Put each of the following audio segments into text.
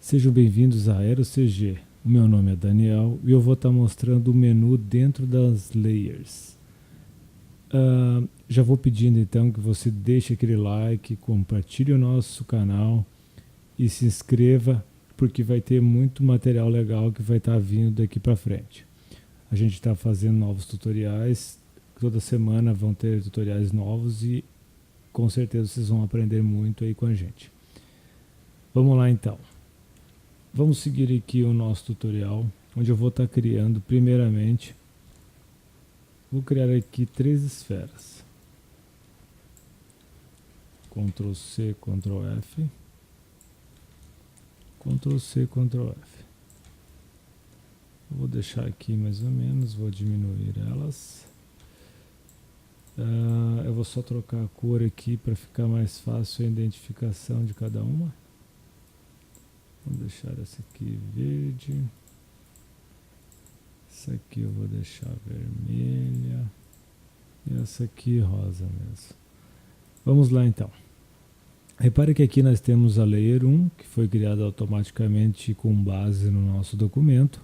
Sejam bem-vindos a AeroCG. O meu nome é Daniel e eu vou estar mostrando o menu dentro das layers. Já vou pedindo então que você deixe aquele like, compartilhe o nosso canal e se inscreva, porque vai ter muito material legal que vai estar vindo daqui para frente. A gente está fazendo novos tutoriais, toda semana vão ter tutoriais novos e com certeza vocês vão aprender muito aí com a gente. Vamos lá então. Vamos seguir aqui o nosso tutorial, onde eu vou estar criando primeiramente, vou criar aqui 3 esferas. Ctrl C, Ctrl F, Ctrl C, Ctrl F. Vou deixar aqui mais ou menos, vou diminuir elas. Eu vou só trocar a cor aqui para ficar mais fácil a identificação de cada uma. Vou deixar essa aqui verde. Essa aqui eu vou deixar vermelha. E essa aqui rosa mesmo. Vamos lá então. Repare que aqui nós temos a Layer 1, que foi criada automaticamente com base no nosso documento.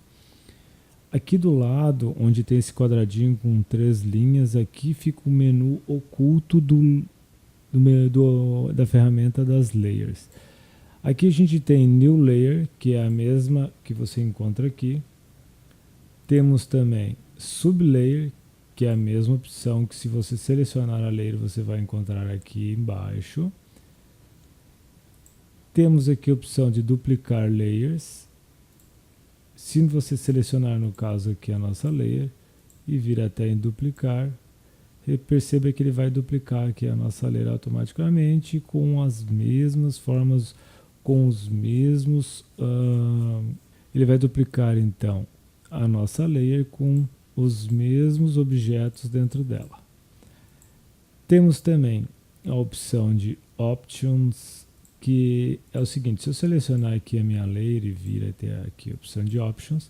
Aqui do lado, onde tem esse quadradinho com 3 linhas, aqui fica o menu oculto da ferramenta das Layers. Aqui a gente tem New Layer, que é a mesma que você encontra aqui. Temos também Sublayer, que é a mesma opção que se você selecionar a layer você vai encontrar aqui embaixo. Temos aqui a opção de duplicar layers. Se você selecionar, no caso aqui, a nossa layer e vir até em duplicar, perceba que ele vai duplicar aqui a nossa layer automaticamente com as mesmas formas, com os mesmos... ele vai duplicar então a nossa layer com os mesmos objetos dentro dela. Temos também a opção de Options, que é o seguinte: se eu selecionar aqui a minha layer e vir até aqui a opção de Options,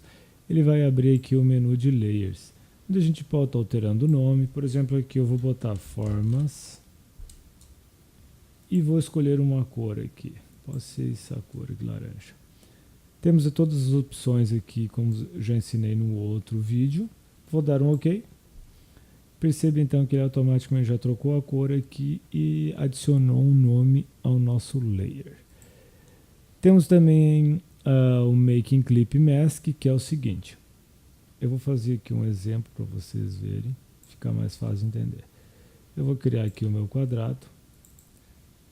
ele vai abrir aqui o menu de Layers, onde a gente pode estar alterando o nome. Por exemplo, aqui eu vou botar Formas e vou escolher uma cor aqui. Pode ser essa cor de laranja. Temos todas as opções aqui, como já ensinei no outro vídeo. Vou dar um OK. Perceba então que ele automaticamente já trocou a cor aqui e adicionou um nome ao nosso layer. Temos também o Making Clip Mask, que é o seguinte. Eu vou fazer aqui um exemplo para vocês verem, ficar mais fácil de entender. Eu vou criar aqui o meu quadrado.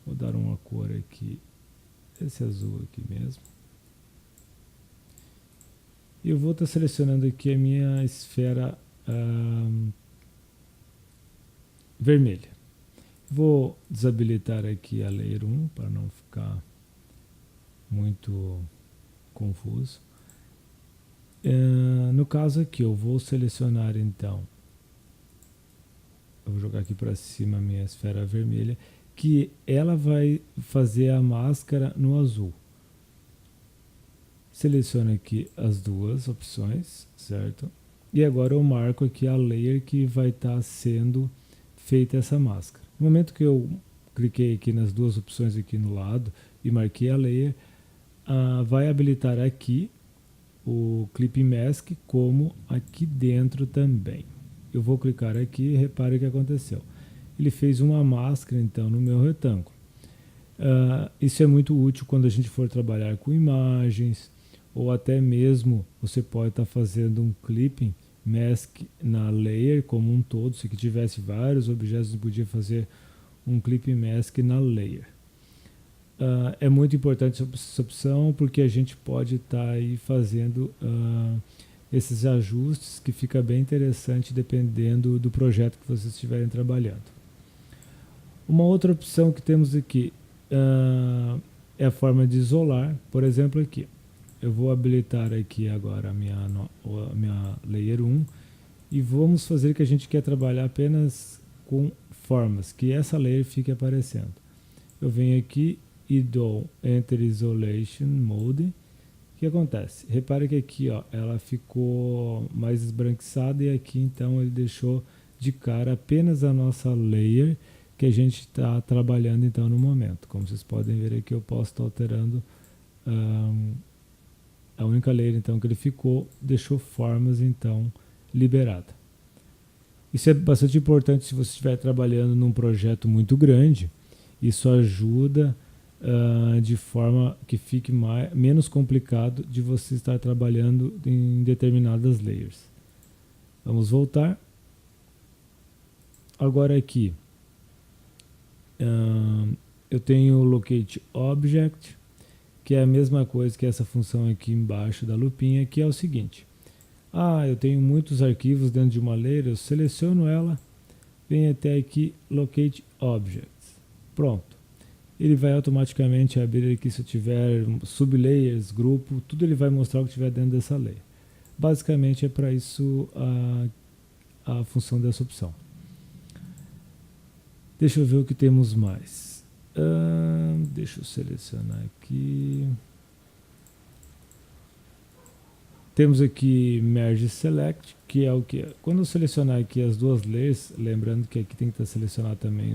Vou dar uma cor aqui, esse azul aqui mesmo. E eu vou estar selecionando aqui a minha esfera vermelha. Vou desabilitar aqui a Layer 1 para não ficar muito confuso. No caso aqui eu vou selecionar então, eu vou jogar aqui para cima a minha esfera vermelha, que ela vai fazer a máscara no azul. Seleciono aqui as duas opções, certo? E agora eu marco aqui a layer que vai estar sendo feita essa máscara. No momento que eu cliquei aqui nas duas opções aqui no lado e marquei a layer, vai habilitar aqui o Clip Mask como aqui dentro também. Eu vou clicar aqui e repare o que aconteceu. Ele fez uma máscara então no meu retângulo. Isso é muito útil quando a gente for trabalhar com imagens, ou até mesmo você pode estar fazendo um clipping mask na layer como um todo. Se tivesse vários objetos, você podia fazer um clipping mask na layer. É muito importante essa opção, porque a gente pode estar aí fazendo esses ajustes, que fica bem interessante dependendo do projeto que vocês estiverem trabalhando. Uma outra opção que temos aqui é a forma de isolar. Por exemplo, aqui eu vou habilitar aqui agora a minha Layer 1 e vamos fazer que a gente quer trabalhar apenas com formas, que essa layer fique aparecendo. Eu venho aqui e dou Enter Isolation Mode. O que acontece? Repare que aqui ela ficou mais esbranquiçada e aqui então ele deixou de cara apenas a nossa layer que a gente está trabalhando então no momento. Como vocês podem ver aqui, eu posso estar alterando A única layer então que ele ficou, deixou formas então liberada. Isso é bastante importante se você estiver trabalhando num projeto muito grande. Isso ajuda de forma que fique menos complicado de você estar trabalhando em determinadas layers. Vamos voltar. Agora aqui, eu tenho o Locate Object, que é a mesma coisa que essa função aqui embaixo da lupinha, que é o seguinte. Eu tenho muitos arquivos dentro de uma layer, eu seleciono ela, venho até aqui, Locate Objects. Pronto. Ele vai automaticamente abrir aqui se eu tiver sublayers, grupo, tudo ele vai mostrar o que tiver dentro dessa layer. Basicamente é para isso a função dessa opção. Deixa eu ver o que temos mais. Deixa eu selecionar aqui. Temos aqui Merge Select, que é o que? Quando eu selecionar aqui as duas layers, lembrando que aqui tem que estar selecionado também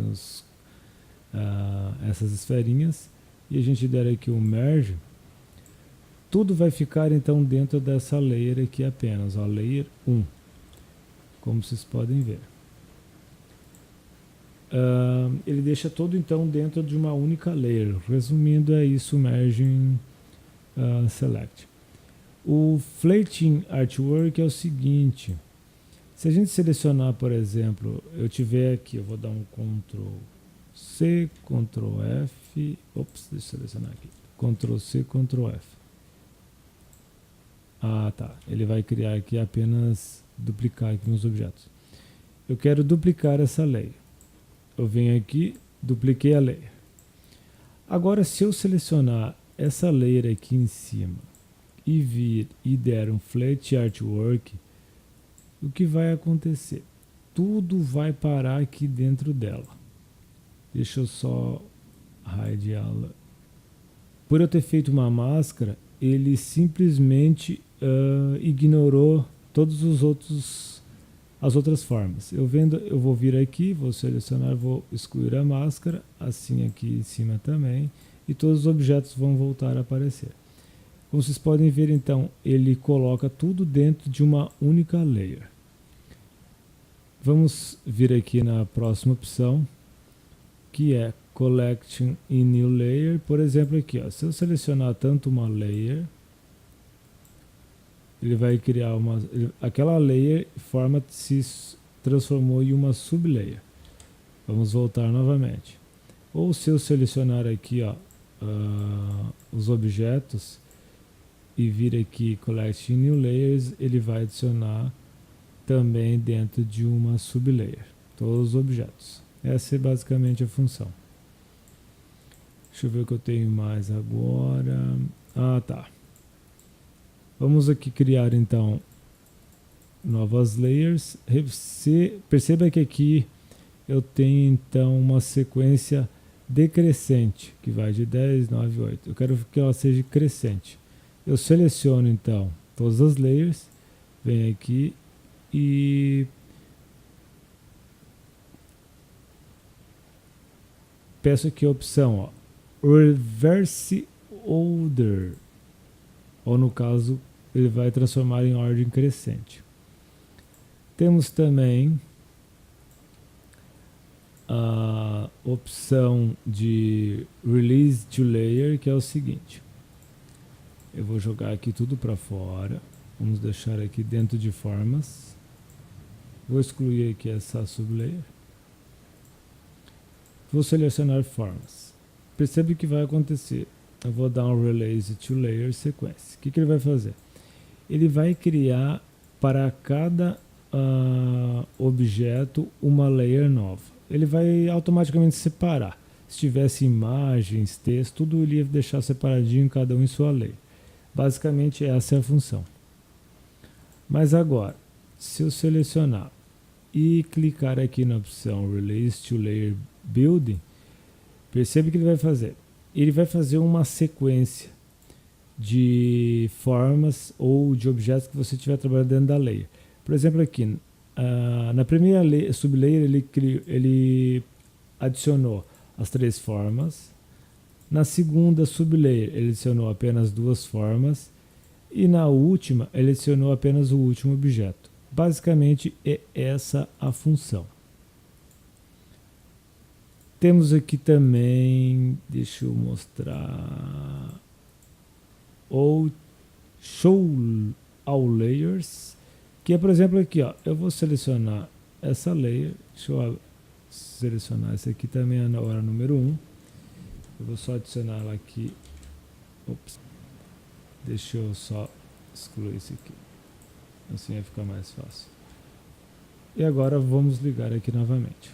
essas esferinhas, e a gente der aqui o Merge, tudo vai ficar então dentro dessa layer aqui apenas, ó, Layer 1, como vocês podem ver. Ele deixa tudo então dentro de uma única layer. Resumindo, é isso, Merging Select. O Floating Artwork é o seguinte: se a gente selecionar, por exemplo, eu tiver aqui, eu vou dar um Ctrl C, Ctrl F, deixa eu selecionar aqui, Ctrl C, Ctrl F. Tá, ele vai criar aqui apenas duplicar aqui meus objetos. Eu quero duplicar essa layer. Eu venho aqui, dupliquei a layer. Agora, se eu selecionar essa layer aqui em cima e vir e der um Flat Artwork, o que vai acontecer? Tudo vai parar aqui dentro dela. Deixa eu só hideá-la. Por eu ter feito uma máscara, ele simplesmente ignorou todos as outras formas. Eu vou vir aqui, vou selecionar, vou excluir a máscara, assim aqui em cima também, e todos os objetos vão voltar a aparecer. Como vocês podem ver, então, ele coloca tudo dentro de uma única layer. Vamos vir aqui na próxima opção, que é Collection in New Layer. Por exemplo, aqui, ó, se eu selecionar tanto uma layer, ele vai criar aquela layer se transformou em uma sublayer. Vamos voltar novamente. Ou se eu selecionar aqui, ó, os objetos e vir aqui Collection New Layers, ele vai adicionar também dentro de uma sublayer todos os objetos. Essa é basicamente a função. Deixa eu ver o que eu tenho mais agora. Tá. Vamos aqui criar então novas layers. Perceba que aqui eu tenho então uma sequência decrescente, que vai de 10, 9, 8. Eu quero que ela seja crescente. Eu seleciono então todas as layers, venho aqui e peço aqui a opção, ó, Reverse Order, ou no caso ele vai transformar em ordem crescente. Temos também a opção de Release to Layer, que é o seguinte: eu vou jogar aqui tudo para fora, vamos deixar aqui dentro de formas, vou excluir aqui essa sublayer, vou selecionar formas. Percebe o que vai acontecer. Eu vou dar um Release to Layer sequência. O que ele vai fazer? Ele vai criar para cada objeto uma layer nova. Ele vai automaticamente separar. Se tivesse imagens, texto, tudo ele ia deixar separadinho, cada um em sua layer. Basicamente essa é a função. Mas agora, se eu selecionar e clicar aqui na opção Release to Layer Building, percebe o que ele vai fazer. Ele vai fazer uma sequência de formas ou de objetos que você estiver trabalhando dentro da layer. Por exemplo, aqui, na primeira sublayer ele adicionou as 3 formas. Na segunda sublayer ele adicionou apenas 2 formas. E na última, ele adicionou apenas o último objeto. Basicamente é essa a função. Temos aqui também, deixa eu mostrar, o Show All Layers, que é, por exemplo, aqui, ó, eu vou selecionar essa layer, deixa eu selecionar essa aqui também, a hora número 1. Eu vou só adicionar ela aqui. Ops. Deixa eu só excluir isso aqui. Assim vai ficar mais fácil. E agora vamos ligar aqui novamente.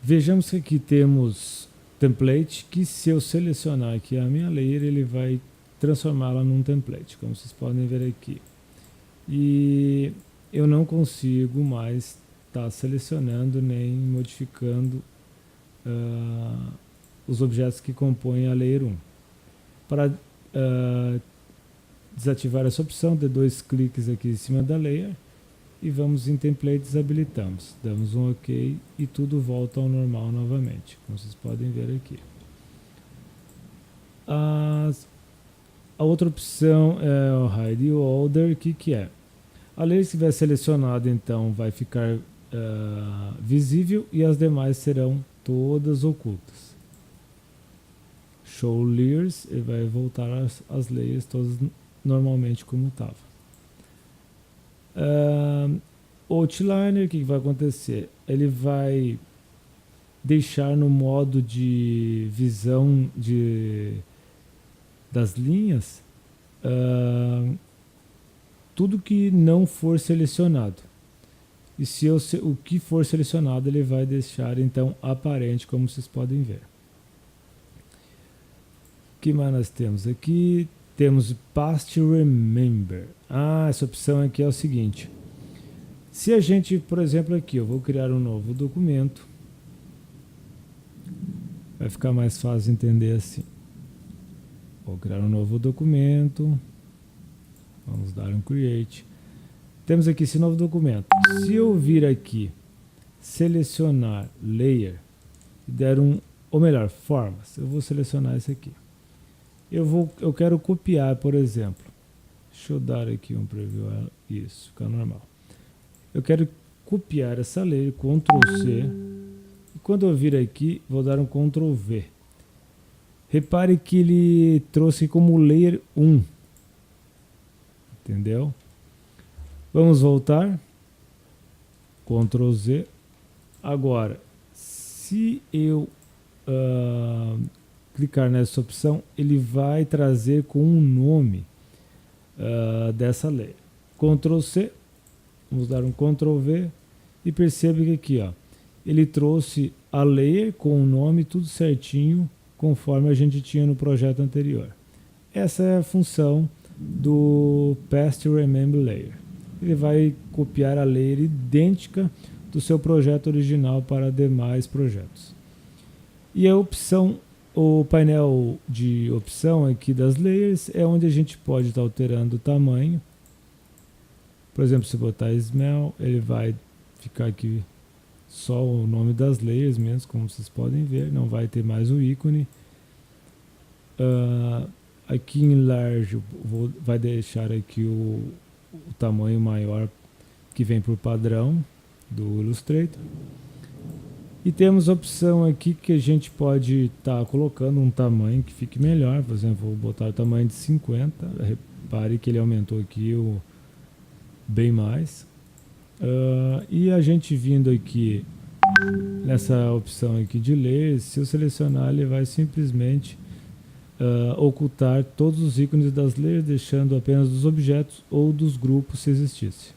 Vejamos que aqui temos template, que se eu selecionar aqui a minha layer, ele vai transformá-la num template, como vocês podem ver aqui. E eu não consigo mais estar selecionando nem modificando os objetos que compõem a layer 1. Para desativar essa opção, dê 2 cliques aqui em cima da layer e vamos em template, desabilitamos, damos um OK e tudo volta ao normal novamente, como vocês podem ver aqui. A outra opção é o Hide Order. O que é? A layer que estiver selecionada, então, vai ficar visível e as demais serão todas ocultas. Show Layers, ele vai voltar as layers todas normalmente como estava. Outliner, o que vai acontecer? Ele vai deixar no modo de visão das linhas tudo que não for selecionado. E se o que for selecionado, ele vai deixar então aparente, como vocês podem ver. O que mais nós temos aqui? Temos Past Remember. Essa opção aqui é o seguinte. Se a gente, por exemplo, aqui, eu vou criar um novo documento. Vai ficar mais fácil entender assim. Vou criar um novo documento. Vamos dar um Create. Temos aqui esse novo documento. Se eu vir aqui, selecionar Layer, e der ou melhor, Formas, eu vou selecionar esse aqui. Eu quero copiar, por exemplo. Deixa eu dar aqui um preview. Isso, fica normal. Eu quero copiar essa layer, Ctrl C. E quando eu vir aqui, vou dar um Ctrl V. Repare que ele trouxe como layer 1. Entendeu? Vamos voltar. Ctrl Z. Agora, se eu clicar nessa opção, ele vai trazer com um nome dessa layer. Ctrl C, vamos dar um Ctrl V e percebe que aqui, ó, ele trouxe a layer com o nome tudo certinho, conforme a gente tinha no projeto anterior. Essa é a função do Past Remember Layer. Ele vai copiar a layer idêntica do seu projeto original para demais projetos. E a opção, o painel de opção aqui das layers é onde a gente pode estar alterando o tamanho. Por exemplo, se botar Smell, ele vai ficar aqui só o nome das layers mesmo, como vocês podem ver, não vai ter mais o ícone. Aqui em Large vai deixar aqui o tamanho maior que vem por padrão do Illustrator. E temos a opção aqui que a gente pode estar colocando um tamanho que fique melhor. Por exemplo, vou botar o tamanho de 50. Repare que ele aumentou aqui bem mais. E a gente vindo aqui nessa opção aqui de layers, se eu selecionar, ele vai simplesmente ocultar todos os ícones das layers, deixando apenas dos objetos ou dos grupos se existisse.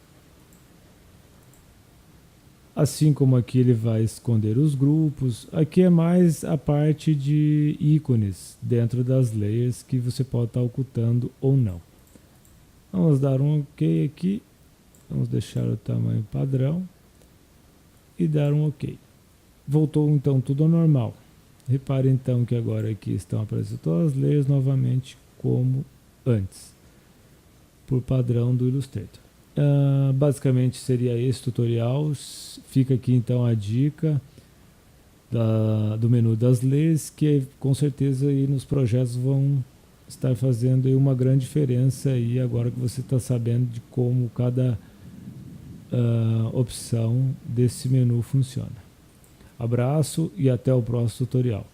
Assim como aqui ele vai esconder os grupos, aqui é mais a parte de ícones dentro das layers que você pode estar ocultando ou não. Vamos dar um OK aqui, vamos deixar o tamanho padrão e dar um OK. Voltou então tudo ao normal. Repare então que agora aqui estão aparecendo todas as layers novamente como antes, por padrão do Illustrator. Basicamente seria esse tutorial. Fica aqui então a dica do menu das layers, que com certeza aí nos projetos vão estar fazendo aí uma grande diferença aí agora que você está sabendo de como cada opção desse menu funciona. Abraço e até o próximo tutorial.